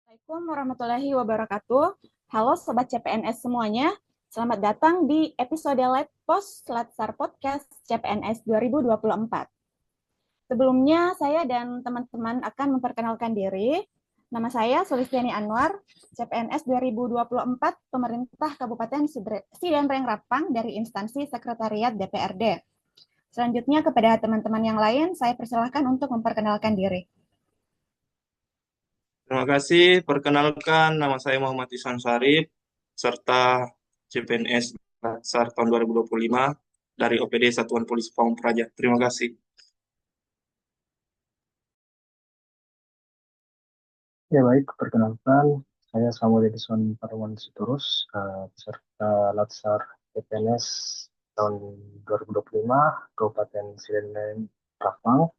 Assalamualaikum warahmatullahi wabarakatuh. Halo Sobat CPNS semuanya. Selamat datang di episode Let Post Latsar Podcast CPNS 2024. Sebelumnya, saya dan teman-teman akan memperkenalkan diri. Nama saya Sulistiani Anwar, CPNS 2024, Pemerintah Kabupaten Sidenreng Rapang dari instansi Sekretariat DPRD. Selanjutnya kepada teman-teman yang lain, saya persilahkan untuk memperkenalkan diri. Terima kasih. Perkenalkan, nama saya Muhammad Ihsan Syarif, serta CPNS Latsar tahun 2025 dari OPD Satuan Polisi Pamung Praja. Terima kasih. Ya baik, perkenalkan saya Samuel Edison Parwan Sitorus, peserta Latsar CPNS tahun 2025 Kabupaten Sidenreng Rapang.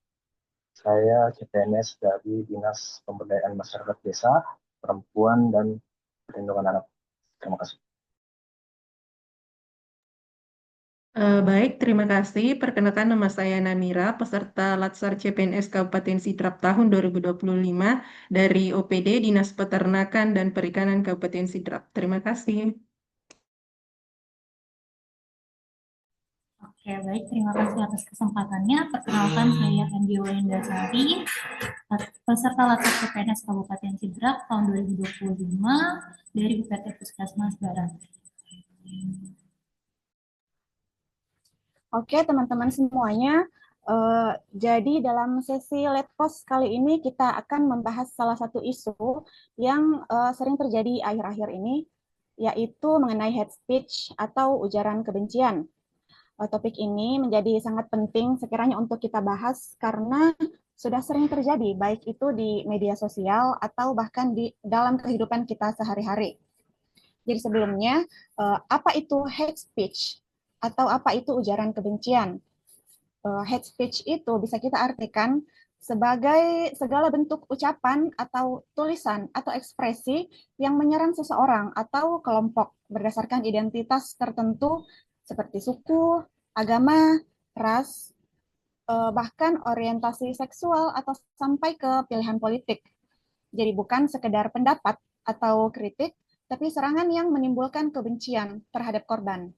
Saya CPNS dari Dinas Pemberdayaan Masyarakat Desa, Perempuan dan Perlindungan Anak. Terima kasih. Baik, terima kasih. Perkenalkan nama saya Namira, peserta Latsar CPNS Kabupaten Sidrap tahun 2025 dari OPD Dinas Peternakan dan Perikanan Kabupaten Sidrap. Terima kasih. Oke, baik. Terima kasih atas kesempatannya. Perkenalkan, saya Andi Wendasari, peserta Latsar CPNS Kabupaten Sidrap tahun 2025 dari UPT Puskesmas Barat. Oke, teman-teman semuanya. Jadi dalam sesi Let Post kali ini kita akan membahas salah satu isu yang sering terjadi akhir-akhir ini, yaitu mengenai hate speech atau ujaran kebencian. Topik ini menjadi sangat penting sekiranya untuk kita bahas karena sudah sering terjadi, baik itu di media sosial atau bahkan di dalam kehidupan kita sehari-hari. Jadi sebelumnya, apa itu hate speech atau apa itu ujaran kebencian? Hate speech itu bisa kita artikan sebagai segala bentuk ucapan atau tulisan atau ekspresi yang menyerang seseorang atau kelompok berdasarkan identitas tertentu seperti suku, agama, ras, bahkan orientasi seksual atau sampai ke pilihan politik. Jadi bukan sekedar pendapat atau kritik, tapi serangan yang menimbulkan kebencian terhadap korban.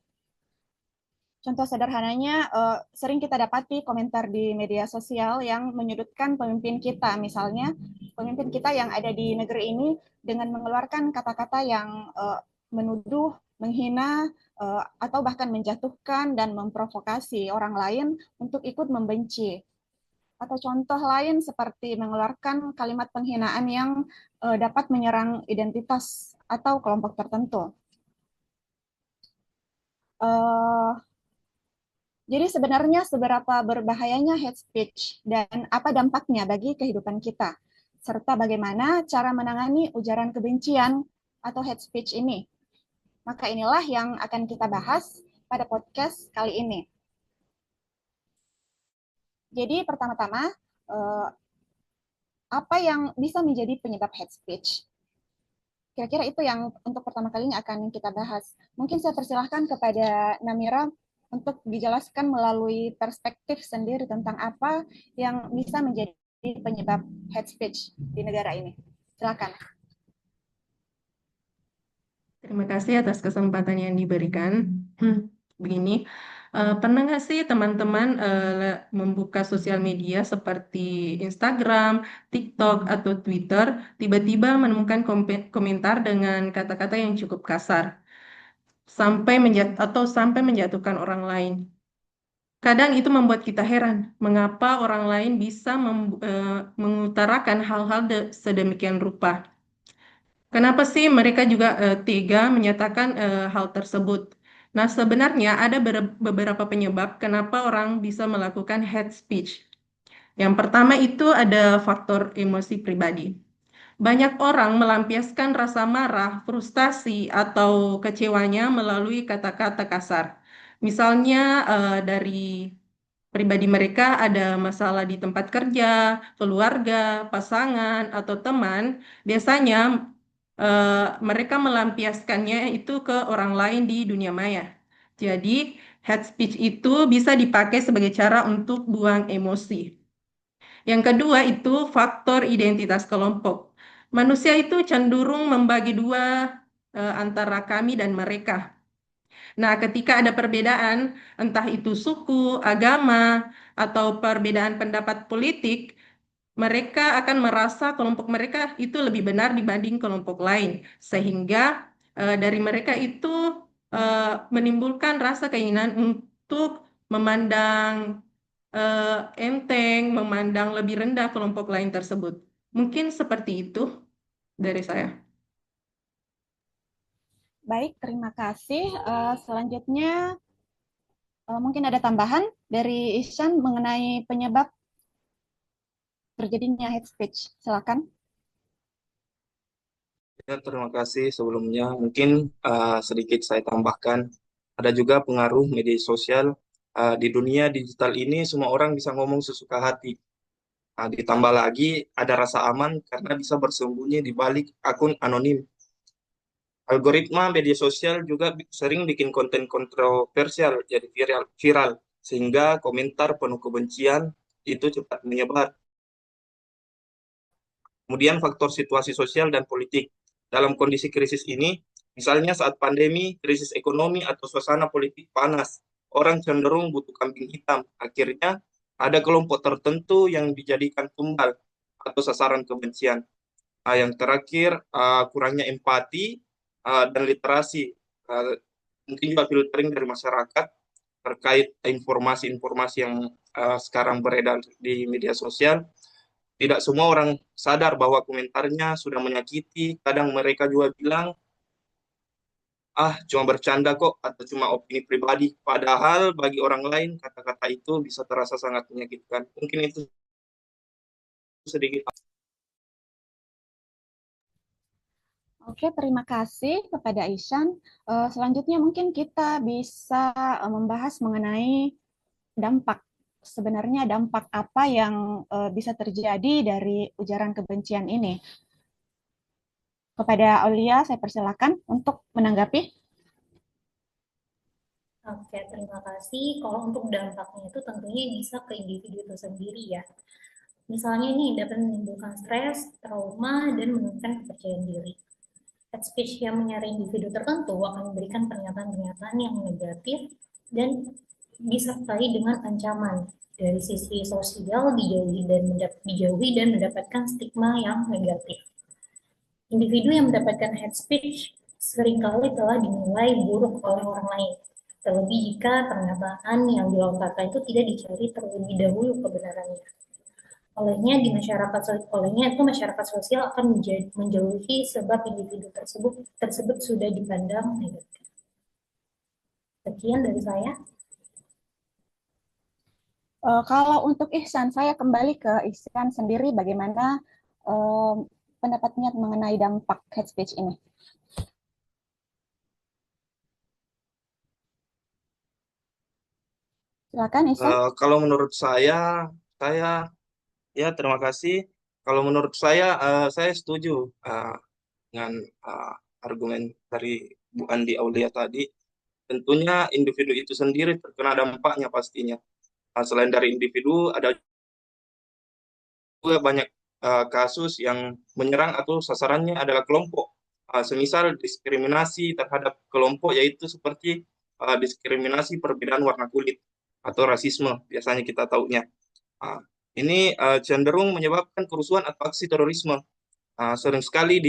Contoh sederhananya, sering kita dapati komentar di media sosial yang menyudutkan pemimpin kita. Misalnya, pemimpin kita yang ada di negeri ini dengan mengeluarkan kata-kata yang menuduh, menghina, atau bahkan menjatuhkan dan memprovokasi orang lain untuk ikut membenci. Atau contoh lain seperti mengeluarkan kalimat penghinaan yang dapat menyerang identitas atau kelompok tertentu. Jadi sebenarnya seberapa berbahayanya hate speech dan apa dampaknya bagi kehidupan kita, serta bagaimana cara menangani ujaran kebencian atau hate speech ini. Maka inilah yang akan kita bahas pada podcast kali ini. Jadi pertama-tama, apa yang bisa menjadi penyebab hate speech? Kira-kira itu yang untuk pertama kalinya akan kita bahas. Mungkin saya persilahkan kepada Namira untuk dijelaskan melalui perspektif sendiri tentang apa yang bisa menjadi penyebab hate speech di negara ini. Silakan. Terima kasih atas kesempatan yang diberikan. Begini, pernah nggak sih teman-teman membuka sosial media seperti Instagram, TikTok, atau Twitter, tiba-tiba menemukan komentar dengan kata-kata yang cukup kasar, sampai menjatuhkan orang lain. Kadang itu membuat kita heran, mengapa orang lain bisa mengutarakan hal-hal sedemikian rupa. Kenapa sih mereka juga tega menyatakan hal tersebut? Nah, sebenarnya ada beberapa penyebab kenapa orang bisa melakukan hate speech. Yang pertama itu ada faktor emosi pribadi. Banyak orang melampiaskan rasa marah, frustasi, atau kecewanya melalui kata-kata kasar. Misalnya dari pribadi mereka ada masalah di tempat kerja, keluarga, pasangan, atau teman, biasanya mereka melampiaskannya itu ke orang lain di dunia maya. Jadi, hate speech itu bisa dipakai sebagai cara untuk buang emosi. Yang kedua itu faktor identitas kelompok. manusia itu cenderung membagi dua antara kami dan mereka. Nah, ketika ada perbedaan, entah itu suku, agama, atau perbedaan pendapat politik, mereka akan merasa kelompok mereka itu lebih benar dibanding kelompok lain, sehingga dari mereka itu menimbulkan rasa keinginan untuk memandang enteng, memandang lebih rendah kelompok lain tersebut. Mungkin seperti itu dari saya. Baik, terima kasih. Selanjutnya mungkin ada tambahan dari Ihsan mengenai penyebab terjadinya hate speech. Silakan. Ya, terima kasih sebelumnya. Mungkin sedikit saya tambahkan, ada juga pengaruh media sosial. Di dunia digital ini semua orang bisa ngomong sesuka hati. Ditambah lagi ada rasa aman karena bisa bersembunyi di balik akun anonim. Algoritma media sosial juga sering bikin konten kontroversial jadi viral, sehingga komentar penuh kebencian itu cepat menyebar. Kemudian faktor situasi sosial dan politik. Dalam kondisi krisis ini, misalnya saat pandemi, krisis ekonomi, atau suasana politik panas, orang cenderung butuh kambing hitam. Akhirnya, ada kelompok tertentu yang dijadikan tumbal atau sasaran kebencian. Yang terakhir, kurangnya empati dan literasi. Mungkin juga filtering dari masyarakat terkait informasi-informasi yang sekarang beredar di media sosial. Tidak semua orang sadar bahwa komentarnya sudah menyakiti. Kadang mereka juga bilang, cuma bercanda kok, atau cuma opini pribadi. Padahal bagi orang lain, kata-kata itu bisa terasa sangat menyakitkan. Mungkin itu sedikit. Oke, terima kasih kepada Ihsan. Selanjutnya mungkin kita bisa membahas mengenai dampak. Sebenarnya dampak apa yang bisa terjadi dari ujaran kebencian ini? Kepada Aulia, saya persilakan untuk menanggapi. Oke, terima kasih. Kalau untuk dampaknya itu tentunya bisa ke individu itu sendiri ya. Misalnya ini dapat menimbulkan stres, trauma, dan menurunkan kepercayaan diri. Hate speech yang menyerang individu tertentu akan memberikan pernyataan-pernyataan yang negatif dan disertai dengan ancaman dari sisi sosial dijauhi dan mendapatkan stigma yang negatif. Individu yang mendapatkan hate speech seringkali telah dinilai buruk oleh orang lain, terlebih jika pernyataan yang dilontarkan itu tidak dicari terlebih dahulu kebenarannya. Olehnya itu masyarakat sosial akan menjauhi sebab individu tersebut sudah dipandang negatif. Sekian dari saya. Kalau untuk Ihsan, saya kembali ke Ihsan sendiri bagaimana pendapatnya mengenai dampak hate speech ini. Silakan Ihsan. Kalau menurut saya ya terima kasih. Kalau menurut saya setuju dengan argumen dari Bu Andi Aulia tadi. Tentunya individu itu sendiri terkena dampaknya pastinya. Selain dari individu, ada juga banyak kasus yang menyerang atau sasarannya adalah kelompok. Semisal diskriminasi terhadap kelompok, yaitu seperti diskriminasi perbedaan warna kulit atau rasisme, biasanya kita tahunya. Ini cenderung menyebabkan kerusuhan atau aksi terorisme. Sering sekali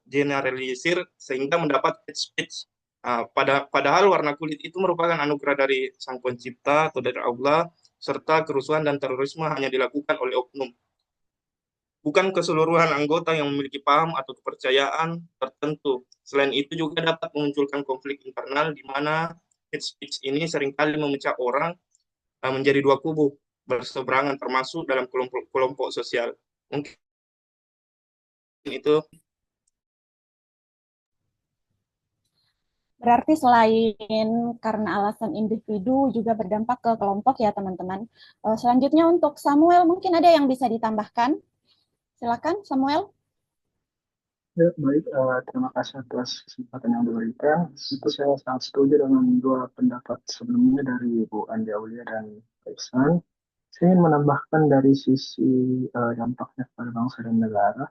generalisir sehingga mendapat hate speech. Padahal warna kulit itu merupakan anugerah dari Sang Pencipta atau dari Allah, serta kerusuhan dan terorisme hanya dilakukan oleh oknum, bukan keseluruhan anggota yang memiliki paham atau kepercayaan tertentu. Selain itu juga dapat memunculkan konflik internal di mana hate speech ini seringkali memecah orang menjadi dua kubu berseberangan, termasuk dalam kelompok sosial. Mungkin itu. Berarti selain karena alasan individu juga berdampak ke kelompok ya teman-teman. Selanjutnya untuk Samuel mungkin ada yang bisa ditambahkan. Silakan Samuel. Ya, baik. Terima kasih atas kesempatan yang diberikan. Itu saya sangat setuju dengan dua pendapat sebelumnya dari Bu Andi Aulia dan Pak Ihsan. Saya ingin menambahkan dari sisi dampaknya kepada bangsa dan negara.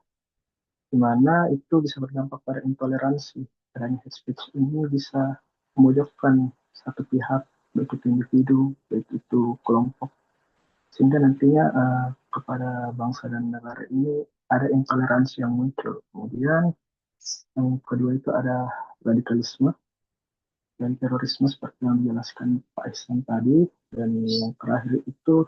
di mana itu bisa berdampak pada intoleransi. Adanya hate speech ini bisa memojokkan satu pihak, baik itu individu, baik itu kelompok, sehingga nantinya kepada bangsa dan negara ini ada intoleransi yang muncul. Kemudian yang kedua itu ada radikalisme dan terorisme seperti yang dijelaskan Pak Ihsan tadi, dan yang terakhir itu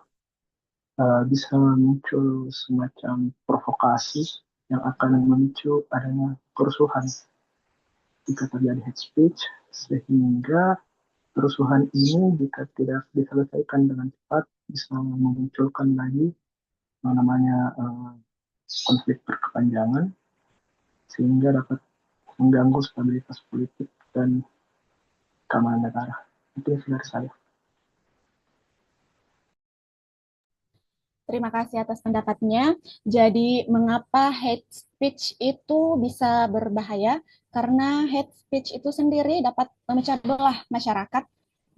bisa muncul semacam provokasi yang akan memicu adanya kerusuhan jika terjadi hate speech, sehingga kerusuhan ini jika tidak diselesaikan dengan cepat bisa memunculkan lagi yang namanya konflik berkepanjangan, sehingga dapat mengganggu stabilitas politik dan keamanan negara. Itu dari saya. Terima kasih atas pendapatnya. Jadi, mengapa hate speech itu bisa berbahaya? Karena hate speech itu sendiri dapat memecah belah masyarakat,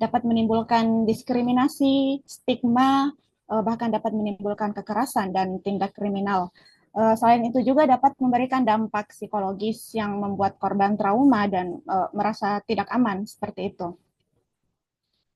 dapat menimbulkan diskriminasi, stigma, bahkan dapat menimbulkan kekerasan dan tindak kriminal. Selain itu juga dapat memberikan dampak psikologis yang membuat korban trauma dan merasa tidak aman, seperti itu.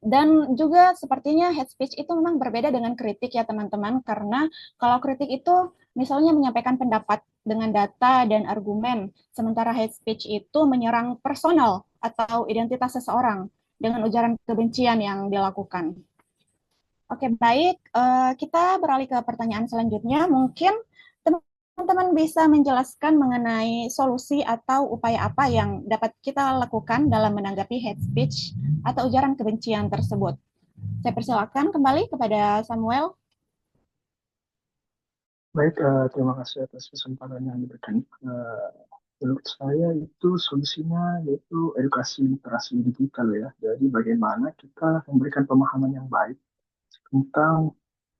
Dan juga sepertinya hate speech itu memang berbeda dengan kritik ya teman-teman, karena kalau kritik itu misalnya menyampaikan pendapat dengan data dan argumen, sementara hate speech itu menyerang personal atau identitas seseorang dengan ujaran kebencian yang dilakukan. Oke, baik. Kita beralih ke pertanyaan selanjutnya. Mungkin teman-teman bisa menjelaskan mengenai solusi atau upaya apa yang dapat kita lakukan dalam menanggapi hate speech atau ujaran kebencian tersebut. Saya persilakan kembali kepada Samuel. Baik, terima kasih atas kesempatan yang diberikan. Menurut saya itu solusinya yaitu edukasi literasi digital ya. Jadi bagaimana kita memberikan pemahaman yang baik tentang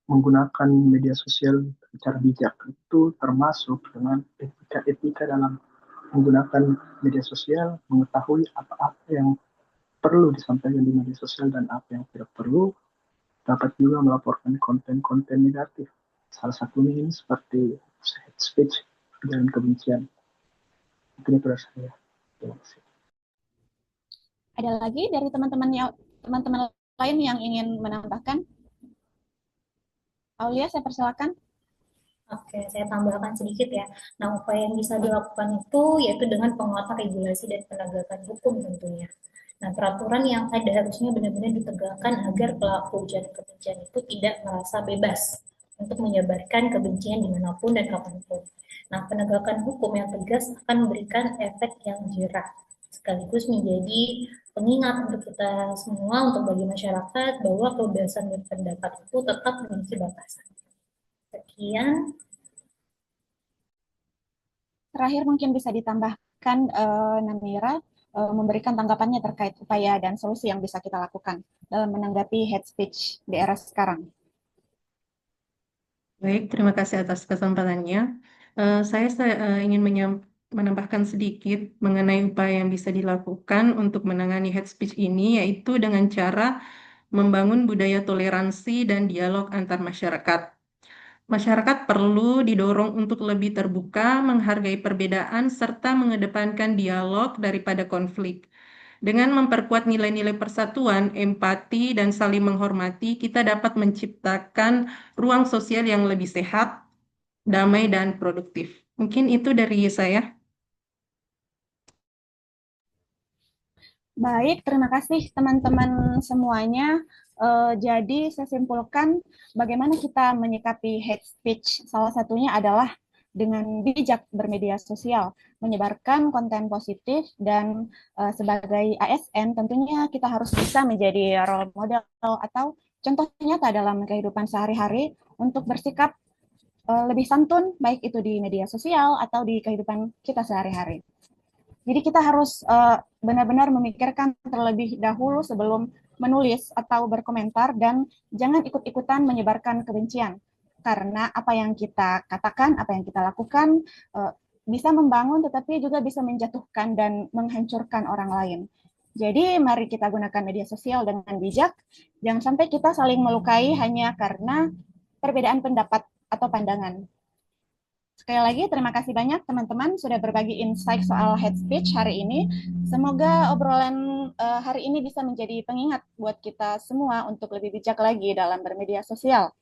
menggunakan media sosial secara bijak, itu termasuk dengan etika-etika dalam menggunakan media sosial, mengetahui apa-apa yang perlu disampaikan di media sosial dan apa yang tidak perlu, dapat juga melaporkan konten-konten negatif. Salah satunya ini seperti hate speech dan kebencian. Itu dari saya. Terima kasih. Ada lagi dari teman-teman lain yang ingin menambahkan? Aulia, saya persilakan. Oke, saya tambahkan sedikit ya. Nah, upaya yang bisa dilakukan itu yaitu dengan penguatan regulasi dan penegakan hukum tentunya. Nah, peraturan yang ada harusnya benar-benar ditegakkan agar pelaku ujaran kebencian itu tidak merasa bebas untuk menyebarkan kebencian dimanapun dan kapanpun. Nah, penegakan hukum yang tegas akan memberikan efek yang jerah, sekaligus menjadi pengingat untuk kita semua, untuk bagi masyarakat, bahwa kebebasan berpendapat itu tetap memiliki batasan. Sekian. Terakhir mungkin bisa ditambahkan Namira memberikan tanggapannya terkait upaya dan solusi yang bisa kita lakukan dalam menanggapi hate speech di era sekarang. Baik, terima kasih atas kesempatannya. Saya ingin menambahkan sedikit mengenai upaya yang bisa dilakukan untuk menangani hate speech ini, yaitu dengan cara membangun budaya toleransi dan dialog antar masyarakat. Masyarakat perlu didorong untuk lebih terbuka, menghargai perbedaan, serta mengedepankan dialog daripada konflik. Dengan memperkuat nilai-nilai persatuan, empati, dan saling menghormati, kita dapat menciptakan ruang sosial yang lebih sehat, damai, dan produktif. Mungkin itu dari saya. Baik, terima kasih teman-teman semuanya. Jadi saya simpulkan bagaimana kita menyikapi hate speech. Salah satunya adalah dengan bijak bermedia sosial, menyebarkan konten positif, dan sebagai ASN tentunya kita harus bisa menjadi role model atau contoh nyata dalam kehidupan sehari-hari untuk bersikap lebih santun, baik itu di media sosial atau di kehidupan kita sehari-hari. Jadi kita harus benar-benar memikirkan terlebih dahulu sebelum menulis atau berkomentar, dan jangan ikut-ikutan menyebarkan kebencian. Karena apa yang kita katakan, apa yang kita lakukan bisa membangun tetapi juga bisa menjatuhkan dan menghancurkan orang lain. Jadi mari kita gunakan media sosial dengan bijak. Jangan sampai kita saling melukai hanya karena perbedaan pendapat atau pandangan. Sekali lagi terima kasih banyak teman-teman sudah berbagi insight soal hate speech hari ini. Semoga obrolan hari ini bisa menjadi pengingat buat kita semua untuk lebih bijak lagi dalam bermedia sosial.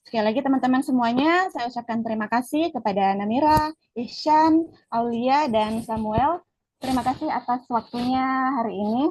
Sekali lagi teman-teman semuanya, saya ucapkan terima kasih kepada Namira, Ihsan, Aulia, dan Samuel. Terima kasih atas waktunya hari ini.